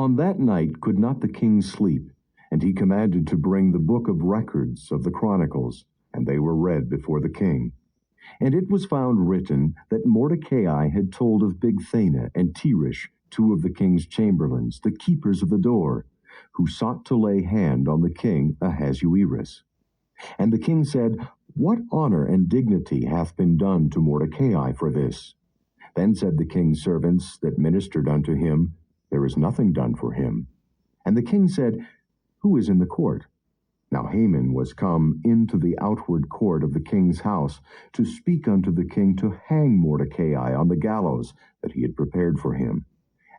on that night could not the king sleep, and he commanded to bring the book of records of the Chronicles, and they were read before the king. And it was found written that Mordecai had told of Bigthana and Teresh, two of the king's chamberlains, the keepers of the door, who sought to lay hand on the king Ahasuerus. And the king said, What honor and dignity hath been done to Mordecai for this? Then said the king's servants that ministered unto him, There is nothing done for him. And the king said, Who is in the court? Now Haman was come into the outward court of the king's house to speak unto the king to hang Mordecai on the gallows that he had prepared for him.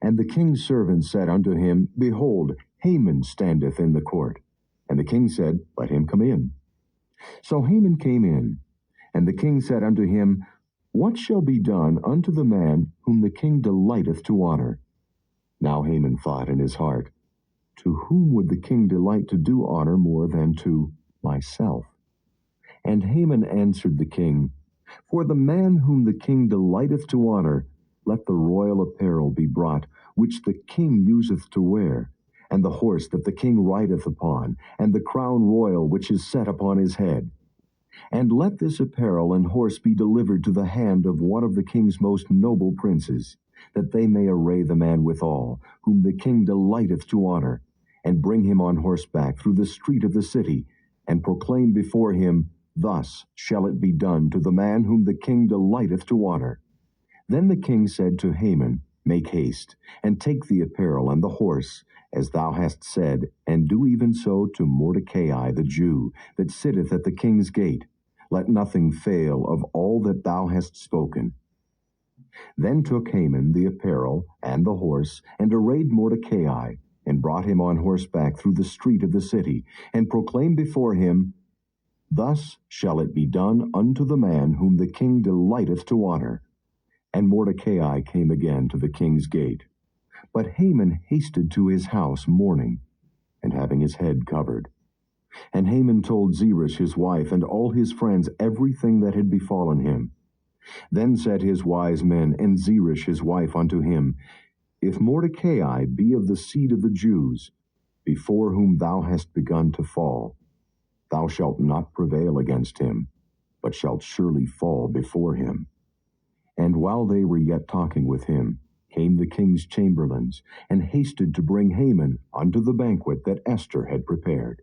And the king's servants said unto him, Behold, Haman standeth in the court. And the king said, Let him come in. So Haman came in, and the king said unto him, What shall be done unto the man whom the king delighteth to honor? Now Haman thought in his heart, To whom would the king delight to do honor more than to myself? And Haman answered the king, For the man whom the king delighteth to honor, let the royal apparel be brought, which the king useth to wear, and the horse that the king rideth upon, and the crown royal which is set upon his head. And let this apparel and horse be delivered to the hand of one of the king's most noble princes, that they may array the man withal, whom the king delighteth to honor, and bring him on horseback through the street of the city, and proclaim before him, Thus shall it be done to the man whom the king delighteth to honor. Then the king said to Haman, Make haste, and take the apparel and the horse, as thou hast said, and do even so to Mordecai the Jew, that sitteth at the king's gate. Let nothing fail of all that thou hast spoken. Then took Haman the apparel and the horse, and arrayed Mordecai, and brought him on horseback through the street of the city, and proclaimed before him, Thus shall it be done unto the man whom the king delighteth to honor. And Mordecai came again to the king's gate. But Haman hasted to his house mourning, and having his head covered. And Haman told Zeresh his wife and all his friends everything that had befallen him. Then said his wise men and Zeresh his wife unto him, If Mordecai be of the seed of the Jews, before whom thou hast begun to fall, thou shalt not prevail against him, but shalt surely fall before him. And while they were yet talking with him, came the king's chamberlains, and hasted to bring Haman unto the banquet that Esther had prepared.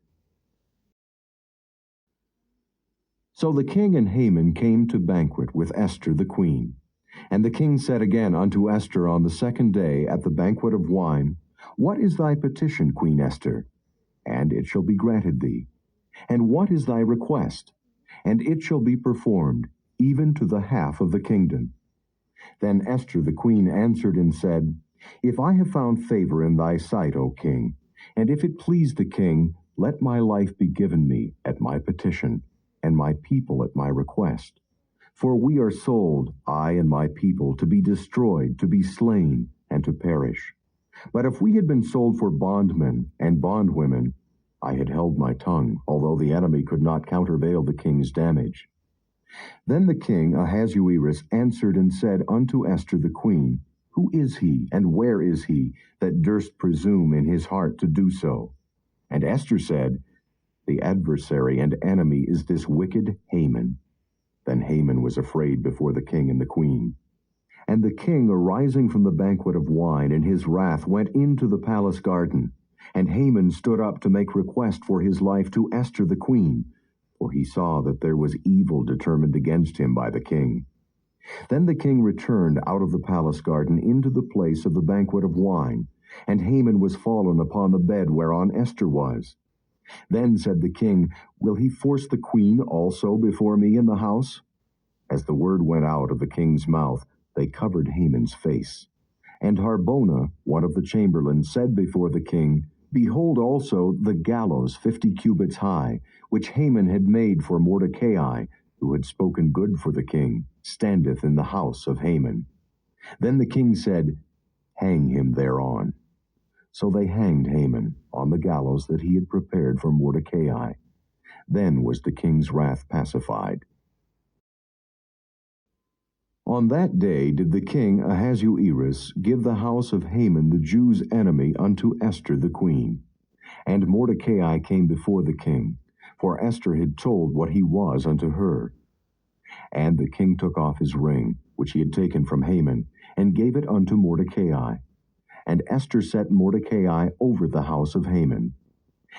So the king and Haman came to banquet with Esther the queen. And the king said again unto Esther on the second day at the banquet of wine, What is thy petition, Queen Esther? And it shall be granted thee. And what is thy request? And it shall be performed, even to the half of the kingdom. Then Esther the queen answered and said, If I have found favor in thy sight, O king, and if it please the king, let my life be given me at my petition, and my people at my request. For we are sold, I and my people, to be destroyed, to be slain, and to perish. But if we had been sold for bondmen and bondwomen, I had held my tongue, although the enemy could not countervail the king's damage. Then the king Ahasuerus answered and said unto Esther the queen, Who is he, and where is he, that durst presume in his heart to do so? And Esther said, The adversary and enemy is this wicked Haman. Then Haman was afraid before the king and the queen. And the king, arising from the banquet of wine in his wrath, went into the palace garden. And Haman stood up to make request for his life to Esther the queen, for he saw that there was evil determined against him by the king. Then the king returned out of the palace garden into the place of the banquet of wine, and Haman was fallen upon the bed whereon Esther was. Then said the king, Will he force the queen also before me in the house? As the word went out of the king's mouth, they covered Haman's face. And Harbona, one of the chamberlains, said before the king, Behold also the gallows 50 cubits high, which Haman had made for Mordecai, who had spoken good for the king, standeth in the house of Haman. Then the king said, Hang him thereon. So they hanged Haman on the gallows that he had prepared for Mordecai. Then was the king's wrath pacified. On that day did the king Ahasuerus give the house of Haman the Jews' enemy unto Esther the queen. And Mordecai came before the king, for Esther had told what he was unto her. And the king took off his ring, which he had taken from Haman, and gave it unto Mordecai. And Esther set Mordecai over the house of Haman.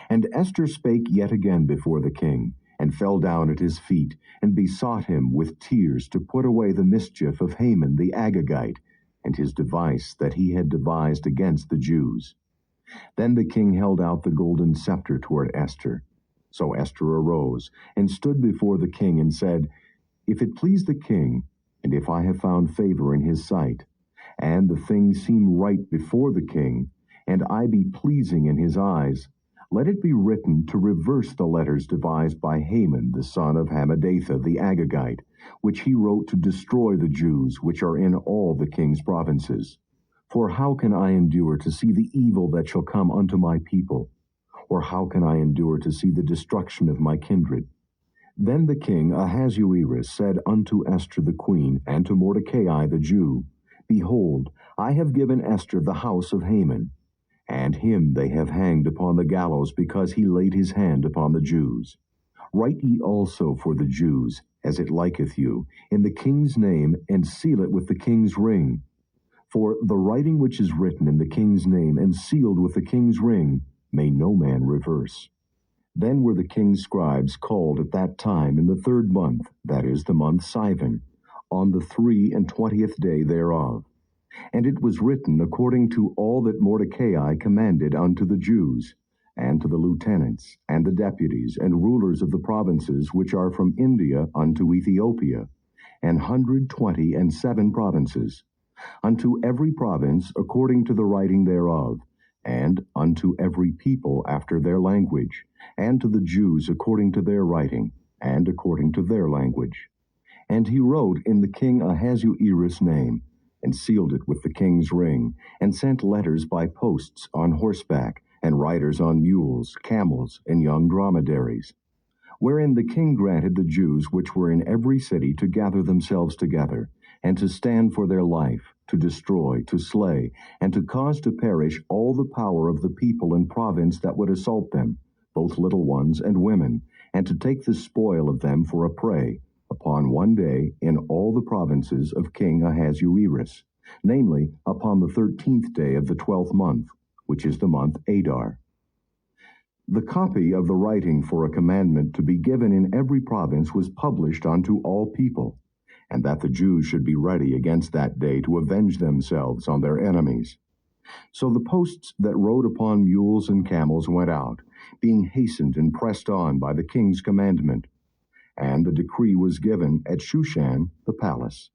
And Esther spake yet again before the king, and fell down at his feet, and besought him with tears to put away the mischief of Haman the Agagite, and his device that he had devised against the Jews. Then the king held out the golden scepter toward Esther. So Esther arose, and stood before the king, and said, If it please the king, and if I have found favor in his sight, and the thing seem right before the king, and I be pleasing in his eyes, let it be written to reverse the letters devised by Haman the son of Hammedatha the Agagite, which he wrote to destroy the Jews which are in all the king's provinces. For how can I endure to see the evil that shall come unto my people? Or how can I endure to see the destruction of my kindred? Then the king Ahasuerus said unto Esther the queen, and to Mordecai the Jew, Behold, I have given Esther the house of Haman, and him they have hanged upon the gallows, because he laid his hand upon the Jews. Write ye also for the Jews, as it liketh you, in the king's name, and seal it with the king's ring. For the writing which is written in the king's name, and sealed with the king's ring, may no man reverse. Then were the king's scribes called at that time in the 3rd month, that is, the month Sivan, on the 23 day thereof. And it was written according to all that Mordecai commanded unto the Jews, and to the lieutenants, and the deputies, and rulers of the provinces which are from India unto Ethiopia, 127 provinces, unto every province according to the writing thereof, and unto every people after their language, and to the Jews according to their writing, and according to their language. And he wrote in the king Ahasuerus' name, and sealed it with the king's ring, and sent letters by posts on horseback, and riders on mules, camels, and young dromedaries, wherein the king granted the Jews which were in every city to gather themselves together, and to stand for their life, to destroy, to slay, and to cause to perish all the power of the people and province that would assault them, both little ones and women, and to take the spoil of them for a prey, upon one day in all the provinces of King Ahasuerus, namely, upon the 13th day of the 12th month, which is the month Adar. The copy of the writing for a commandment to be given in every province was published unto all people, and that the Jews should be ready against that day to avenge themselves on their enemies. So the posts that rode upon mules and camels went out, being hastened and pressed on by the king's commandment. And the decree was given at Shushan the palace.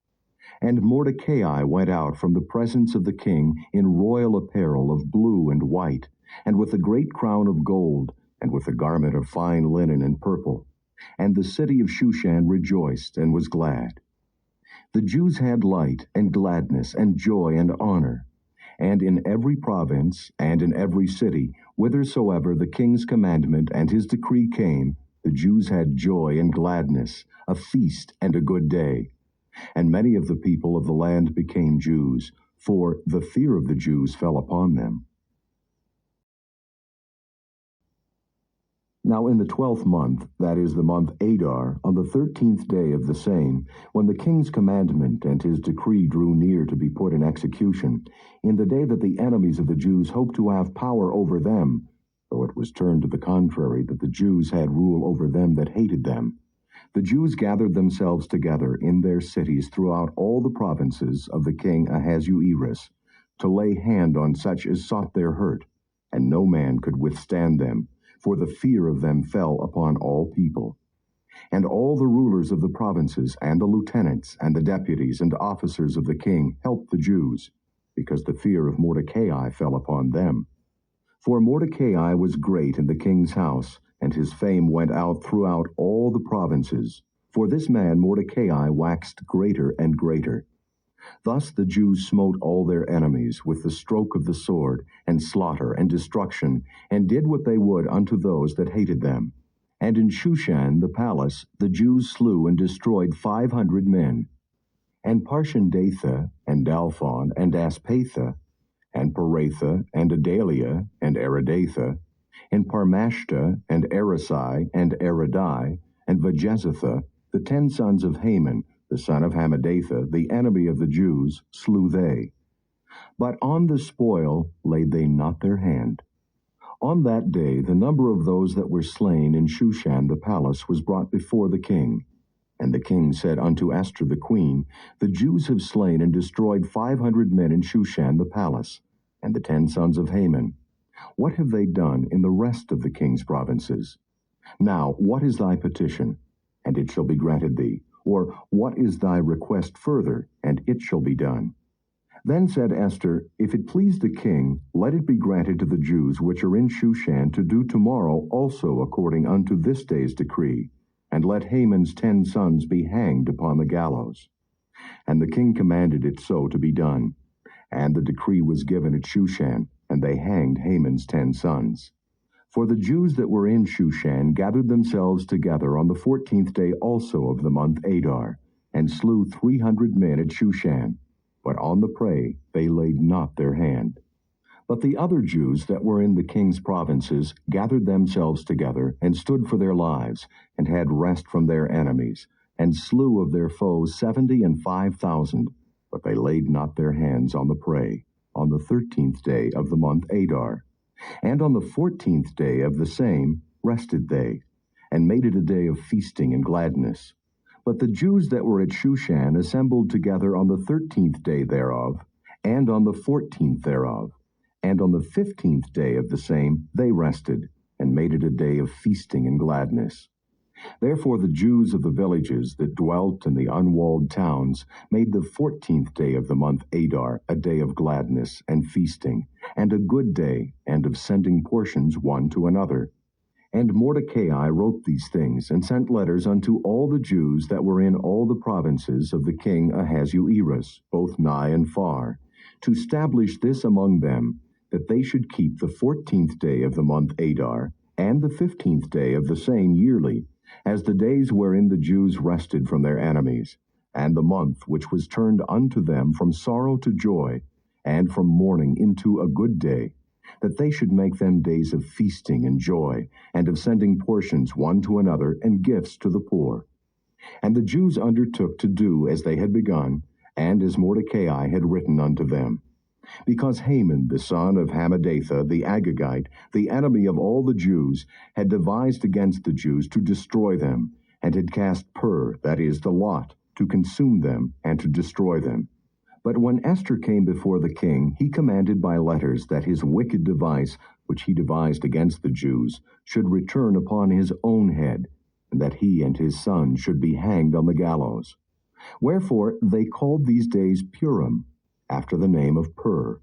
And Mordecai went out from the presence of the king in royal apparel of blue and white, and with a great crown of gold, and with a garment of fine linen and purple. And the city of Shushan rejoiced and was glad. The Jews had light and gladness and joy and honor. And in every province and in every city, whithersoever the king's commandment and his decree came, the Jews had joy and gladness, a feast and a good day. And many of the people of the land became Jews, for the fear of the Jews fell upon them. Now in the 12th month, that is the month Adar, on the 13th day of the same, when the king's commandment and his decree drew near to be put in execution, in the day that the enemies of the Jews hoped to have power over them, though it was turned to the contrary that the Jews had rule over them that hated them, the Jews gathered themselves together in their cities throughout all the provinces of the king Ahasuerus, to lay hand on such as sought their hurt, and no man could withstand them, for the fear of them fell upon all people. And all the rulers of the provinces, and the lieutenants, and the deputies, and officers of the king helped the Jews, because the fear of Mordecai fell upon them. For Mordecai was great in the king's house, and his fame went out throughout all the provinces. For this man Mordecai waxed greater and greater. Thus the Jews smote all their enemies with the stroke of the sword, and slaughter, and destruction, and did what they would unto those that hated them. And in Shushan the palace the Jews slew and destroyed 500 men. and Parshandatha, and Dalphon, and Aspatha, and Paratha, and Adalia, and Aridatha, and Parmashta, and Arasai, and Aradai, and Vajezatha, the 10 sons of Haman, the son of Hammedatha, the enemy of the Jews, slew they. But on the spoil laid they not their hand. On that day the number of those that were slain in Shushan the palace was brought before the king. And the king said unto Esther the queen, The Jews have slain and destroyed 500 men in Shushan the palace, and the 10 sons of Haman. What have they done in the rest of the king's provinces? Now, what is thy petition? And it shall be granted thee. Or, what is thy request further? And it shall be done. Then said Esther, If it please the king, let it be granted to the Jews which are in Shushan to do tomorrow also according unto this day's decree, and let Haman's 10 sons be hanged upon the gallows. And the king commanded it so to be done. And the decree was given at Shushan, and they hanged Haman's 10 sons. For the Jews that were in Shushan gathered themselves together on the 14th day also of the month Adar, and slew 300 men at Shushan. But on the prey they laid not their hand. But the other Jews that were in the king's provinces gathered themselves together, and stood for their lives, and had rest from their enemies, and slew of their foes 75,000. But they laid not their hands on the prey, on the 13th day of the month Adar. And on the 14th day of the same rested they, and made it a day of feasting and gladness. But the Jews that were at Shushan assembled together on the 13th day thereof, and on the 14th thereof. And on the 15th day of the same they rested, and made it a day of feasting and gladness. Therefore the Jews of the villages that dwelt in the unwalled towns made the 14th day of the month Adar a day of gladness and feasting, and a good day, and of sending portions one to another. And Mordecai wrote these things, and sent letters unto all the Jews that were in all the provinces of the king Ahasuerus, both nigh and far, to establish this among them, that they should keep the 14th day of the month Adar, and the 15th day of the same yearly, as the days wherein the Jews rested from their enemies, and the month which was turned unto them from sorrow to joy, and from mourning into a good day, that they should make them days of feasting and joy, and of sending portions one to another, and gifts to the poor. And the Jews undertook to do as they had begun, and as Mordecai had written unto them. Because Haman, the son of Hammedatha, the Agagite, the enemy of all the Jews, had devised against the Jews to destroy them, and had cast pur, that is, the lot, to consume them, and to destroy them. But when Esther came before the king, he commanded by letters that his wicked device, which he devised against the Jews, should return upon his own head, and that he and his son should be hanged on the gallows. Wherefore they called these days Purim, after the name of Pur.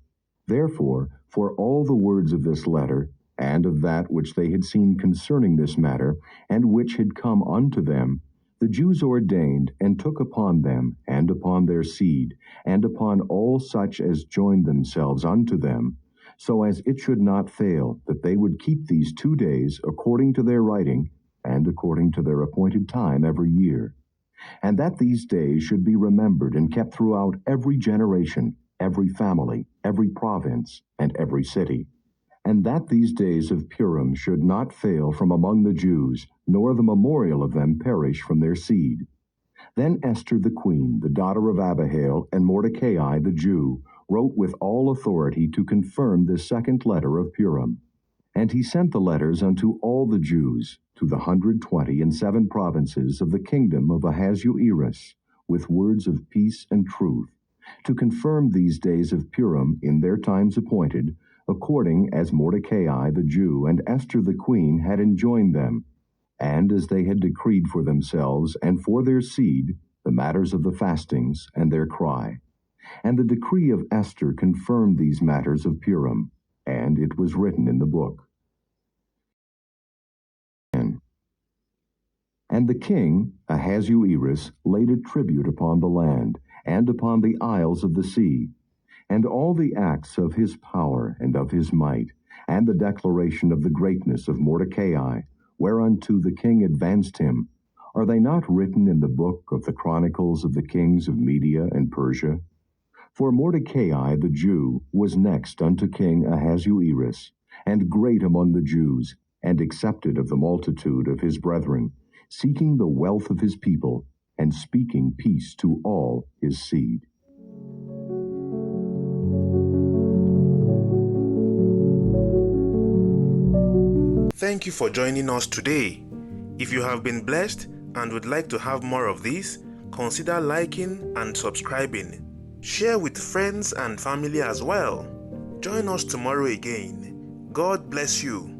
Therefore, for all the words of this letter, and of that which they had seen concerning this matter, and which had come unto them, the Jews ordained, and took upon them, and upon their seed, and upon all such as joined themselves unto them, so as it should not fail, that they would keep these 2 days according to their writing, and according to their appointed time every year. And that these days should be remembered and kept throughout every generation, every family, every province, and every city. And that these days of Purim should not fail from among the Jews, nor the memorial of them perish from their seed. Then Esther the queen, the daughter of Abihail, and Mordecai the Jew, wrote with all authority to confirm this second letter of Purim. And he sent the letters unto all the Jews, to the 127 provinces of the kingdom of Ahasuerus, with words of peace and truth, to confirm these days of Purim in their times appointed, according as Mordecai the Jew and Esther the queen had enjoined them, and as they had decreed for themselves and for their seed the matters of the fastings and their cry. And the decree of Esther confirmed these matters of Purim, and it was written in the book. And the king, Ahasuerus, laid a tribute upon the land, and upon the isles of the sea, and all the acts of his power and of his might, and the declaration of the greatness of Mordecai, whereunto the king advanced him, Are they not written in the book of the chronicles of the kings of Media and Persia? For Mordecai the Jew was next unto King Ahasuerus, and great among the Jews, and accepted of the multitude of his brethren, seeking the wealth of his people, and speaking peace to all his seed. Thank you for joining us today. If you have been blessed and would like to have more of this, consider liking and subscribing. Share with friends and family as well. Join us tomorrow again. God bless you.